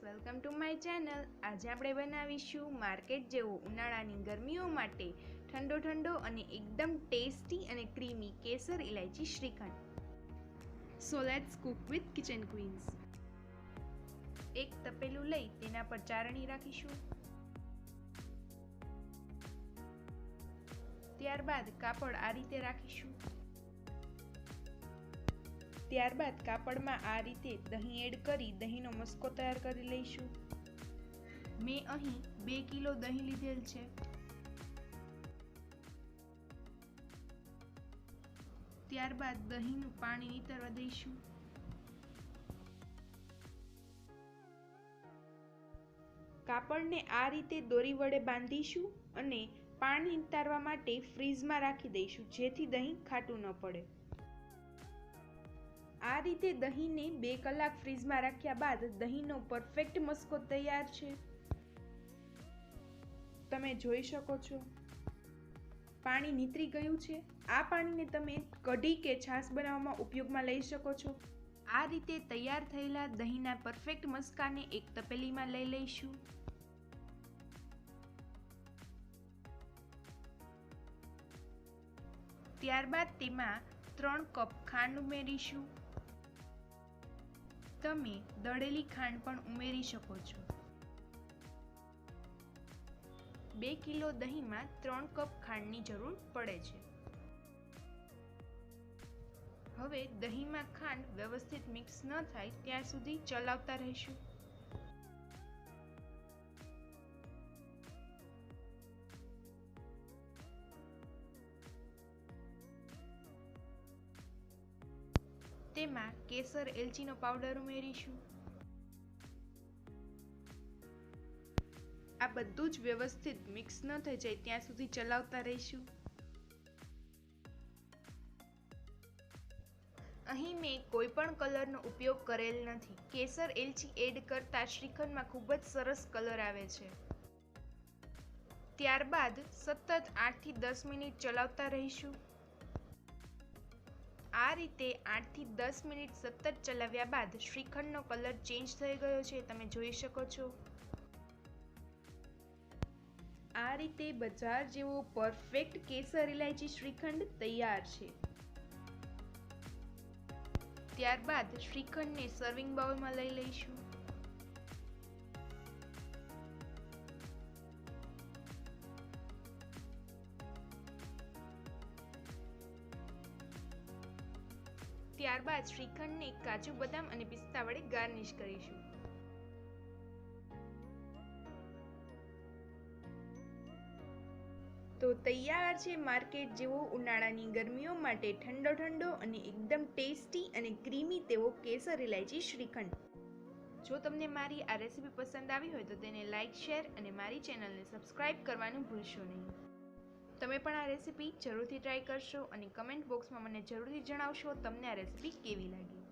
Welcome to my channel. આજે આપણે બનાવીશું માર્કેટ જેવો ઉનાળાની ગરમીઓ માટે ઠંડો ઠંડો અને એકદમ ટેસ્ટી અને ક્રીમી કેસર ઇલાયચી shrikhand. So let's cook with kitchen queens. એક તપેલું લઈ તેના પર ચારણી રાખીશું। ત્યારબાદ કાપડ આ રીતે રાખીશું। ત્યારબાદ કાપડમાં આ રીતે દહીં એડ કરી દહીંનો મસ્કો તૈયાર કરી લઈશું। મેં અહીં 2 કિલો દહીં લીધેલ છે। ત્યારબાદ દહીંનું પાણી નીતરવા દઈશું। કાપડને આ રીતે દોરી વડે બાંધીશું અને પાણી નીતારવા માટે ફ્રીઝમાં રાખી દઈશું, જેથી દહીં ખાટું ન પડે। આ રીતે દહીંને 2 કલાક ફ્રીઝમાં રાખ્યા બાદ દહીંનો પરફેક્ટ મસ્કો તૈયાર છે। તમે જોઈ શકો છો પાણી નીતરી ગયું છે। આ પાણીને તમે કઢી કે છાશ બનાવવામાં ઉપયોગમાં લઈ શકો છો। આ રીતે તૈયાર થયેલા દહીંના પરફેક્ટ મસ્કાને એક તપેલીમાં લઈ લઈશું। ત્યારબાદ તેમાં 3 કપ ખાંડ ઉમેરીશું। તમે દળેલી ખાંડ પણ ઉમેરી શકો છો। 2 કિલો દહીંમાં 3 કપ ખાંડની જરૂર પડે છે। હવે દહીંમાં ખાંડ વ્યવસ્થિત મિક્સ ન થાય ત્યાં સુધી ચલાવતા રહીશું। તેમાં કેસર એલચીનો પાવડર ઉમેરીશું। આ બધું જ વ્યવસ્થિત મિક્સ ન થઈ જાય ત્યાં સુધી ચલાવતા રહીશું। અહીં મેં કોઈ પણ કલરનો ઉપયોગ કરેલ નથી। કેસર એલચી એડ કરતા શ્રીખંડમાં ખૂબ જ સરસ કલર આવે છે। ત્યારબાદ સતત 8 થી 10 મિનિટ ચલાવતા રહીશું। આ રીતે 8 થી 10 મિનિટ સતત ચલાવ્યા બાદ શ્રીખંડનો કલર ચેન્જ થઈ ગયો છે, તમે જોઈ શકો છો। આ રીતે બજાર જેવો પરફેક્ટ કેસર ઇલાયચી શ્રીખંડ તૈયાર છે। ત્યારબાદ શ્રીખંડને સર્વિંગ બાઉલમાં લઈ લઈશું। ત્યારબાદ શ્રીખંડને કાજુ બદામ અને પિસ્તા વડે ગાર્નિશ કરીશું। તો તૈયાર છે માર્કેટ જેવો ઉનાળાની ગરમીઓ માટે ઠંડો ઠંડો અને એકદમ ટેસ્ટી અને ક્રીમી તેવો કેસર ઇલાયચી શ્રીખંડ। જો તમને મારી આ રેસીપી પસંદ આવી હોય તો તેને લાઇક, શેર અને મારી ચેનલને સબસ્ક્રાઇબ કરવાનું ભૂલશો નહીં। તમે પણ આ રેસીપી જરૂરથી ટ્રાય કરશો અને કમેન્ટ બોક્સમાં મને જરૂરથી જણાવશો તમને આ રેસીપી કેવી લાગી।